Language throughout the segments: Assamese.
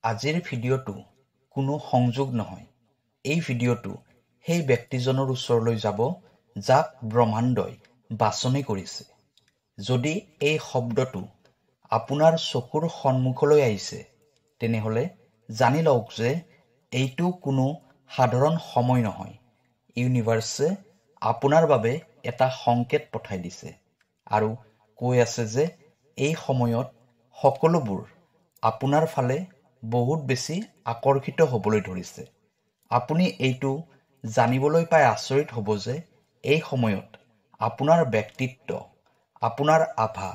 আজিৰ ভিডিঅ'টো কোনো সংযোগ নহয়। এই ভিডিঅ'টো সেই ব্যক্তিজনৰ ওচৰলৈ যাব যাক ব্ৰহ্মাণ্ডই বাছনি কৰিছে। যদি এই শব্দটো আপোনাৰ চকুৰ সন্মুখলৈ আহিছে, তেনেহ'লে জানি লওক যে এইটো কোনো সাধাৰণ সময় নহয়। ইউনিভাৰ্ছে আপোনাৰ বাবে এটা সংকেত পঠাই দিছে আৰু কৈ আছে যে এই সময়ত সকলোবোৰ আপোনাৰ ফালে বহুত বেছি আকৰ্ষিত হ'বলৈ ধৰিছে। আপুনি এইটো জানিবলৈ পাই আচৰিত হ'ব যে এই সময়ত আপোনাৰ ব্যক্তিত্ব, আপোনাৰ আভা,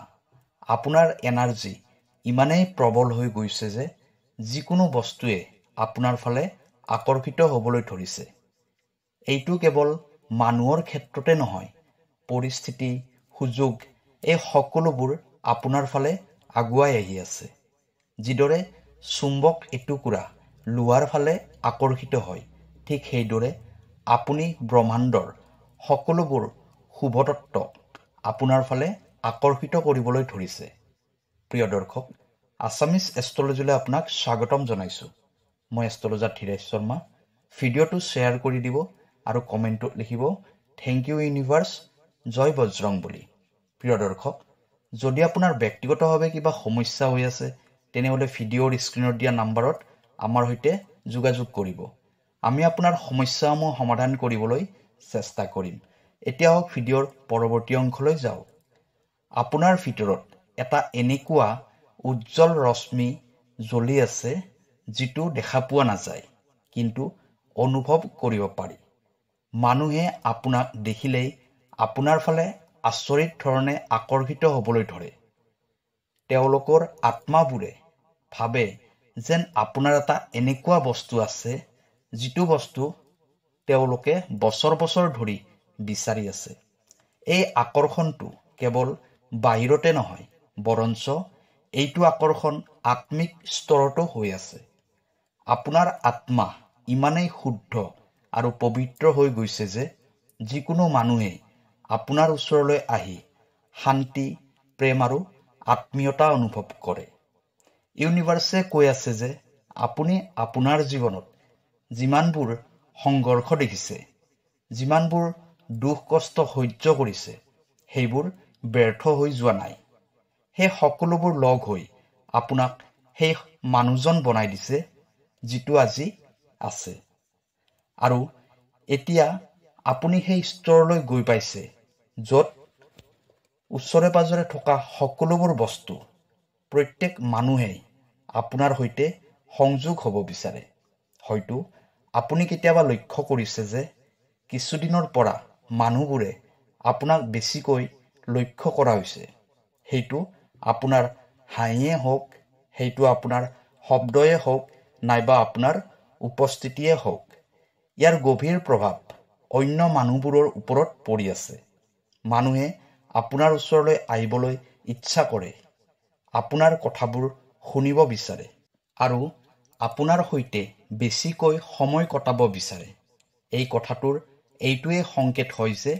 আপোনাৰ এনাৰ্জি ইমানেই প্ৰবল হৈ গৈছে যে যিকোনো বস্তুৱে আপোনাৰ ফালে আকৰ্ষিত হ'বলৈ ধৰিছে। এইটো কেৱল মানুহৰ ক্ষেত্ৰতে নহয়, পৰিস্থিতি, সুযোগ এই সকলোবোৰ আপোনাৰ ফালে আগুৱাই আহি আছে। যিদৰে চুম্বক এটুকুৰা লোহাৰ ফালে আকৰ্ষিত হয়, ঠিক সেইদৰে আপুনি ব্ৰহ্মাণ্ডৰ সকলোবোৰ শুভতত্ত্বক আপোনাৰ ফালে আকৰ্ষিত কৰিবলৈ ধৰিছে। প্ৰিয় দৰ্শক, আছামিজ এষ্ট্ৰলজীলৈ আপোনাক স্বাগতম জনাইছোঁ। মই এষ্ট্ৰলজাৰ ধীৰেশ শৰ্মা। ভিডিঅ'টো শ্বেয়াৰ কৰি দিব আৰু কমেণ্টত লিখিব থেংক ইউ ইউনিভাৰ্ছ, জয় বজৰং বুলি। প্ৰিয় দৰ্শক, যদি আপোনাৰ ব্যক্তিগতভাৱে কিবা সমস্যা হৈ আছে, তেনেহ'লে ভিডিঅ'ৰ স্ক্ৰীণত দিয়া নাম্বাৰত আমাৰ সৈতে যোগাযোগ কৰিব। আমি আপোনাৰ সমস্যাসমূহ সমাধান কৰিবলৈ চেষ্টা কৰিম। এতিয়া হওক ভিডিঅ'ৰ পৰৱৰ্তী অংশলৈ যাওঁ। আপোনাৰ ভিতৰত এটা এনেকুৱা উজ্জ্বল ৰশ্মি জ্বলি আছে যিটো দেখা পোৱা নাযায়, কিন্তু অনুভৱ কৰিব পাৰি। মানুহে আপোনাক দেখিলেই আপোনাৰ ফালে আচৰিত ধৰণে আকৰ্ষিত হ'বলৈ ধৰে। তেওঁলোকৰ আত্মাবোৰে ভাবে যেন আপোনাৰ এটা এনেকুৱা বস্তু আছে যিটো বস্তু তেওঁলোকে বছৰ বছৰ ধৰি বিচাৰি আছে। এই আকৰ্ষণটো কেৱল বাহিৰতে নহয়, বৰঞ্চ এইটো আকৰ্ষণ আত্মিক স্তৰতো হৈ আছে। আপোনাৰ আত্মা ইমানেই শুদ্ধ আৰু পবিত্ৰ হৈ গৈছে যে যিকোনো মানুহেই আপোনাৰ ওচৰলৈ আহি শান্তি, প্ৰেম আৰু আত্মীয়তা অনুভৱ কৰে। ইউনিভাৰ্ছে কৈ আছে যে আপুনি আপোনাৰ জীৱনত যিমানবোৰ সংঘৰ্ষ দেখিছে, যিমানবোৰ দুখ কষ্ট সহ্য কৰিছে, সেইবোৰ ব্যৰ্থ হৈ যোৱা নাই। সেই সকলোবোৰ লগ হৈ আপোনাক সেই মানুহজন বনাই দিছে যিটো আজি আছে। আৰু এতিয়া আপুনি সেই স্তৰলৈ গৈ পাইছে য'ত ওচৰে পাজৰে থকা সকলোবোৰ বস্তু, প্ৰত্যেক মানুহেই আপোনাৰ সৈতে সংযোগ হ'ব বিচাৰে। হয়তো আপুনি কেতিয়াবা লক্ষ্য কৰিছে যে কিছুদিনৰ পৰা মানুহবোৰে আপোনাক বেছিকৈ লক্ষ্য কৰা হৈছে। সেইটো আপোনাৰ হাঁহিয়ে হওক, সেইটো আপোনাৰ শব্দয়ে হওক, নাইবা আপোনাৰ উপস্থিতিয়ে হওক, ইয়াৰ গভীৰ প্ৰভাৱ অন্য মানুহবোৰৰ ওপৰত পৰি আছে। মানুহে আপোনাৰ ওচৰলৈ আহিবলৈ ইচ্ছা কৰে, আপোনাৰ কথাবোৰ শুনিব বিচাৰে আৰু আপোনাৰ সৈতে বেছিকৈ সময় কটাব বিচাৰে। এই কথাটোৰ এইটোৱে সংকেত হয় যে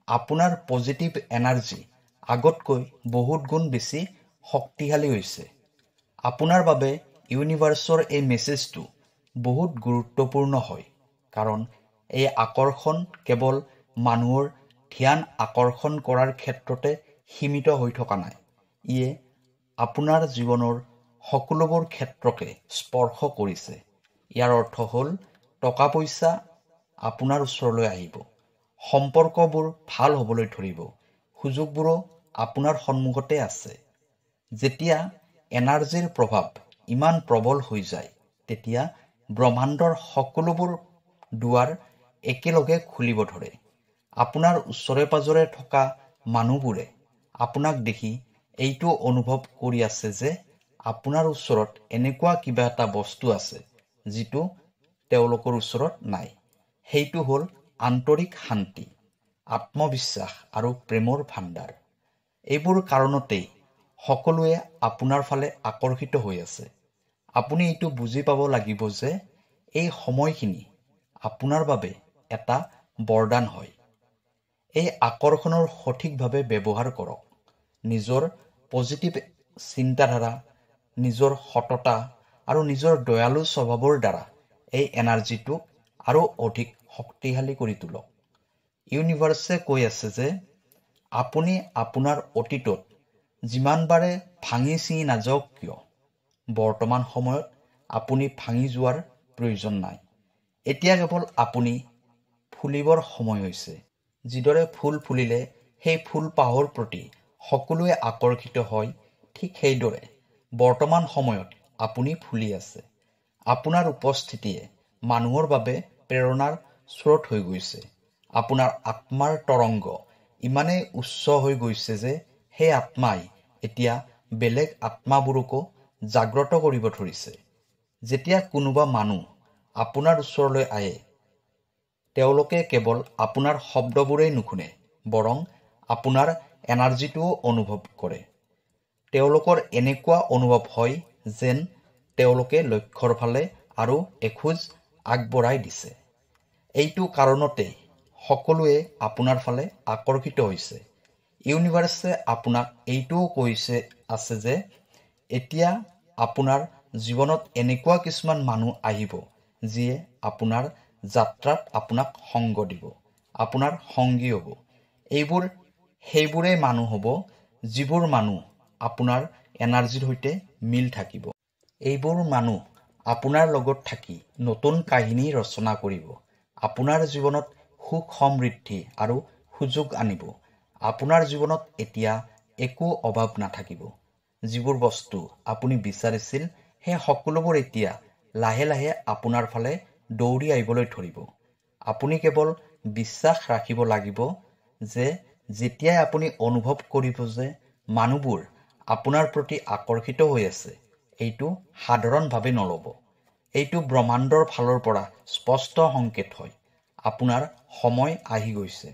আপোনাৰ পজিটিভ এনাৰ্জি আগতকৈ বহুত গুণ বেছি শক্তিশালী হৈছে। আপোনাৰ বাবে ইউনিভাৰ্ছৰ এই মেছেজটো বহুত গুৰুত্বপূৰ্ণ হয়, কাৰণ এই আকৰ্ষণ কেৱল মানুহৰ ধ্যান আকৰ্ষণ কৰাৰ ক্ষেত্ৰতে সীমিত হৈ থকা নাই। ইয়ে আপোনাৰ জীৱনৰ সকলোবোৰ ক্ষেত্ৰকে স্পৰ্শ কৰিছে। ইয়াৰ অৰ্থ হ'ল টকা পইচা আপোনাৰ ওচৰলৈ আহিব, সম্পৰ্কবোৰ ভাল হ'বলৈ ধৰিব, সুযোগবোৰো আপোনাৰ সন্মুখতে আছে। যেতিয়া এনাৰ্জিৰ প্ৰভাৱ ইমান প্ৰবল হৈ যায়, তেতিয়া ব্ৰহ্মাণ্ডৰ সকলোবোৰ দুৱাৰ একেলগে খুলিব ধৰে। আপোনাৰ ওচৰে পাজৰে থকা মানুহবোৰে আপোনাক দেখি এইটো অনুভৱ কৰি আছে যে আপোনাৰ ওচৰত এনেকুৱা কিবা এটা বস্তু আছে যিটো তেওঁলোকৰ ওচৰত নাই। সেইটো হ'ল আন্তৰিক শান্তি, আত্মবিশ্বাস আৰু প্ৰেমৰ ভাণ্ডাৰ। এইবোৰ কাৰণতেই সকলোৱে আপোনাৰ ফালে আকৰ্ষিত হৈ আছে। আপুনি এইটো বুজি পাব লাগিব যে এই সময়খিনি আপোনাৰ বাবে এটা বৰদান হয়। এই আকৰ্ষণৰ সঠিকভাৱে ব্যৱহাৰ কৰক। নিজৰ পজিটিভ চিন্তাধাৰা, নিজৰ সততা আৰু নিজৰ দয়ালু স্বভাৱৰ দ্বাৰা এই এনাৰ্জিটোক আৰু অধিক শক্তিশালী কৰি তোলক। ইউনিভাৰ্ছে কৈ আছে যে আপুনি আপোনাৰ অতীতত যিমানবাৰে ভাঙি ছিঙি নাযাওক কিয়, বৰ্তমান সময়ত আপুনি ভাঙি যোৱাৰ প্ৰয়োজন নাই। এতিয়া কেৱল আপুনি ফুলিবৰ সময় হৈছে। যিদৰে ফুল ফুলিলে সেই ফুলপাহৰ প্ৰতি সকলোৱে আকৰ্ষিত হয়, ঠিক সেইদৰে বৰ্তমান সময়ত আপুনি ফুলি আছে। আপোনাৰ উপস্থিতিয়ে মানুহৰ বাবে প্ৰেৰণাৰ স্ৰোত হৈ গৈছে। আপোনাৰ আত্মাৰ তৰংগ ইমানেই উচ্চ হৈ গৈছে যে সেই আত্মাই এতিয়া বেলেগ আত্মাবোৰকো জাগ্ৰত কৰিব ধৰিছে। যেতিয়া কোনোবা মানুহ আপোনাৰ ওচৰলৈ আহে, তেওঁলোকে কেৱল আপোনাৰ শব্দবোৰেই নুশুনে, বৰং আপোনাৰ এনাৰ্জিটোও অনুভৱ কৰে। তেওঁলোকৰ এনেকুৱা অনুভৱ হয় যেন তেওঁলোকে লক্ষ্যৰ ফালে আৰু এখোজ আগবঢ়াই দিছে। এইটো কাৰণতে সকলোৱে আপোনাৰ ফালে আকৰ্ষিত হৈছে। ইউনিভাৰ্ছে আপোনাক এইটোও কৈছে আছে যে এতিয়া আপোনাৰ জীৱনত এনেকুৱা কিছুমান মানুহ আহিব যিয়ে আপোনাৰ যাত্ৰাত আপোনাক সংগ দিব, আপোনাৰ সংগী হ'ব। এইবোৰ সেইবোৰেই মানুহ হ'ব যিবোৰ মানুহ আপোনাৰ এনাৰ্জিৰ সৈতে মিল থাকিব। এইবোৰ মানুহ আপোনাৰ লগত থাকি নতুন কাহিনী ৰচনা কৰিব, আপোনাৰ জীৱনত সুখ সমৃদ্ধি আৰু সুযোগ আনিব। আপোনাৰ জীৱনত এতিয়া একো অভাৱ নাথাকিব। যিবোৰ বস্তু আপুনি বিচাৰিছিল সেই সকলোবোৰ এতিয়া লাহে লাহে আপোনাৰ ফালে দৌৰি আহিবলৈ ধৰিব। আপুনি কেৱল বিশ্বাস ৰাখিব লাগিব যে যেতিয়াই আপুনি অনুভৱ কৰিব যে মানুহবোৰ আপোনাৰ প্ৰতি আকৰ্ষিত হৈ আছে, এইটো সাধাৰণভাৱে নল'ব। এইটো ব্ৰহ্মাণ্ডৰ ফালৰ পৰা স্পষ্ট সংকেত হয়। আপোনাৰ সময় আহি গৈছে।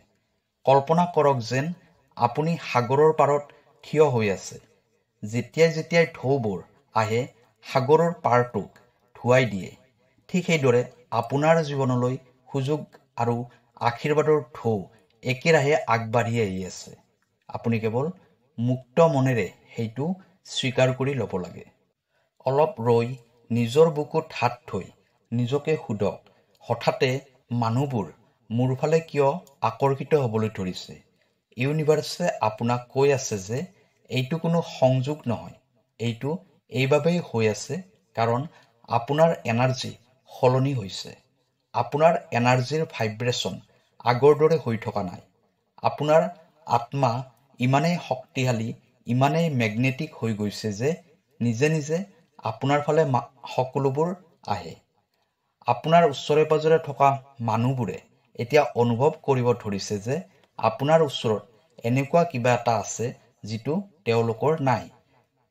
কল্পনা কৰক যেন আপুনি সাগৰৰ পাৰত থিয় হৈ আছে। যেতিয়াই যেতিয়াই ঢৌবোৰ আহে সাগৰৰ পাৰটোক ধুৱাই দিয়ে, ঠিক সেইদৰে আপোনাৰ জীৱনলৈ সুযোগ আৰু আশীৰ্বাদৰ ঢৌ একেৰাহে আগবাঢ়ি আহি আছে। আপুনি কেৱল মুক্ত মনেৰে সেইটো স্বীকাৰ কৰি ল'ব লাগে। অলপ ৰৈ নিজৰ বুকুত হাত থৈ নিজকে সোধক, হঠাতে মানুহবোৰ মোৰ ফালে কিয় আকৰ্ষিত হ'বলৈ ধৰিছে? ইউনিভাৰ্ছে আপোনাক কৈ আছে যে এইটো কোনো সংযোগ নহয়। এইটো এইবাবেই হৈ আছে কাৰণ আপোনাৰ এনাৰ্জি সলনি হৈছে। আপোনাৰ এনাৰ্জিৰ ভাইব্ৰেশ্যন আগৰ দৰে হৈ থকা নাই। আপোনাৰ আত্মা ইমানেই শক্তিশালী, ইমানেই মেগনেটিক হৈ গৈছে যে নিজে নিজে আপোনাৰ ফালে সকলোবোৰ আহে। আপোনাৰ ওচৰে পাজৰে থকা মানুহবোৰে এতিয়া অনুভৱ কৰিব ধৰিছে যে আপোনাৰ ওচৰত এনেকুৱা কিবা এটা আছে যিটো তেওঁলোকৰ নাই।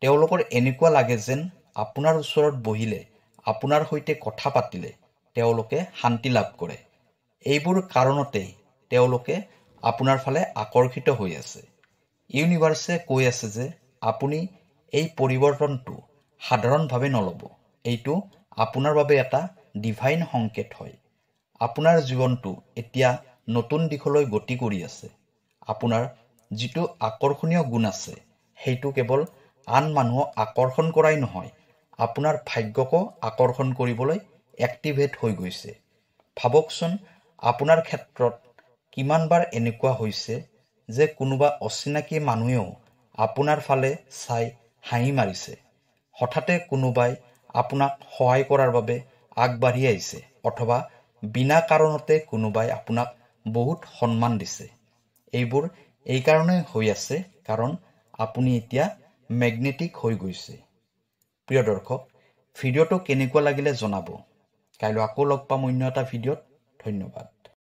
তেওঁলোকৰ এনেকুৱা লাগে যেন আপোনাৰ ওচৰত বহিলে, আপোনাৰ সৈতে কথা পাতিলে তেওঁলোকে শান্তি লাভ কৰে। এইবোৰ কাৰণতেই তেওঁলোকে আপোনাৰ ফালে আকৰ্ষিত হৈ আছে। ইউনিভাৰ্ছে কৈ আছে যে আপুনি এই পৰিৱৰ্তনটো সাধাৰণভাৱে নল'ব। এইটো আপোনাৰ বাবে এটা ডিভাইন সংকেত হয়। আপোনাৰ জীৱনটো এতিয়া নতুন দিশলৈ গতি কৰি আছে। আপোনাৰ যিটো আকৰ্ষণীয় গুণ আছে সেইটো কেৱল আন মানুহক আকৰ্ষণ কৰাই নহয়, আপোনাৰ ভাগ্যকো আকৰ্ষণ কৰিবলৈ এক্টিভেট হৈ গৈছে। ভাবকচোন আপোনাৰ ক্ষেত্ৰত কিমানবাৰ এনেকুৱা হৈছে যে কোনোবা অচিনাকি মানুহেও আপোনাৰ ফালে চাই হাঁহি মাৰিছে। হঠাতে কোনোবাই আপোনাক সহায় কৰাৰ বাবে আগবাঢ়ি আহিছে, অথবা বিনা কাৰণতে কোনোবাই আপোনাক বহুত সন্মান দিছে। এইবোৰ এইকাৰণেই হৈ আছে কাৰণ আপুনি এতিয়া মেগনেটিক হৈ গৈছে। প্ৰিয় দৰ্শক, ভিডিঅ'টো কেনেকুৱা লাগিলে জনাব। কাইলৈ আকৌ লগ পাম অন্য এটা ভিডিঅ'ত। ধন্যবাদ।